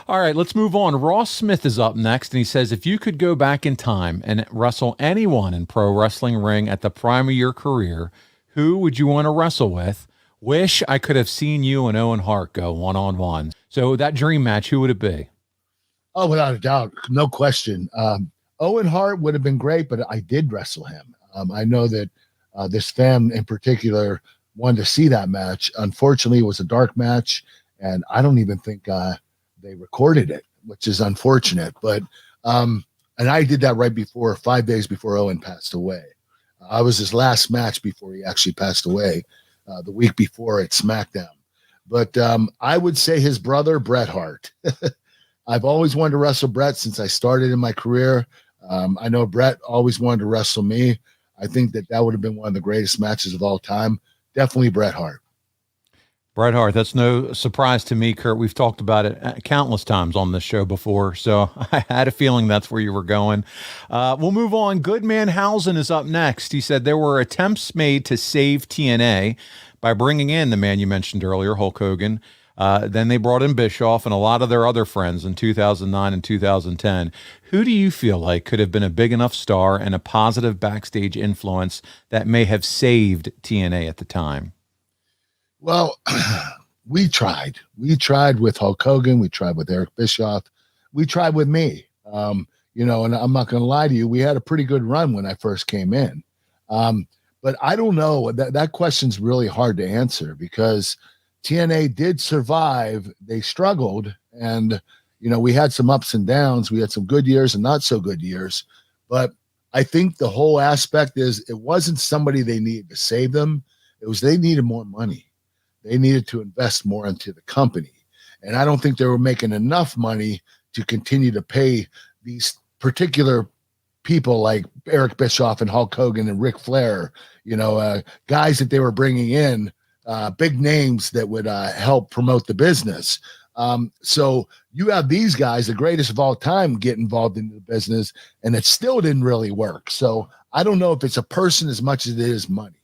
All right, let's move on. Ross Smith is up next, and he says, if you could go back in time and wrestle anyone in pro wrestling ring at the prime of your career, who would you want to wrestle with? Wish I could have seen you and Owen Hart go one-on-one. So that dream match, who would it be? Oh, without a doubt. No question. Owen Hart would have been great, but I did wrestle him. I know that this fan in particular wanted to see that match. Unfortunately, it was a dark match, and I don't even think they recorded it, which is unfortunate. But and I did that right before, 5 days before Owen passed away. I was his last match before he actually passed away, the week before at SmackDown. But I would say his brother, Bret Hart. I've always wanted to wrestle Bret since I started in my career. I know Bret always wanted to wrestle me. I think that would have been one of the greatest matches of all time. Definitely Bret Hart. Bret Hart, that's no surprise to me, Kurt. We've talked about it countless times on this show before, so I had a feeling that's where you were going. We'll move on. Goodmanhausen is up next. He said there were attempts made to save TNA by bringing in the man you mentioned earlier, Hulk Hogan. Then they brought in Bischoff and a lot of their other friends in 2009 and 2010. Who do you feel like could have been a big enough star and a positive backstage influence that may have saved TNA at the time? Well, we tried. We tried with Hulk Hogan. We tried with Eric Bischoff. We tried with me. And I'm not going to lie to you. We had a pretty good run when I first came in. But I don't know. That question's really hard to answer because TNA did survive. They struggled. And, we had some ups and downs. We had some good years and not so good years. But I think the whole aspect is it wasn't somebody they needed to save them. It was they needed more money. They needed to invest more into the company. And I don't think they were making enough money to continue to pay these particular people like Eric Bischoff and Hulk Hogan and Ric Flair, guys that they were bringing in, big names that would help promote the business. So you have these guys, the greatest of all time, get involved in the business, and it still didn't really work. So I don't know if it's a person as much as it is money.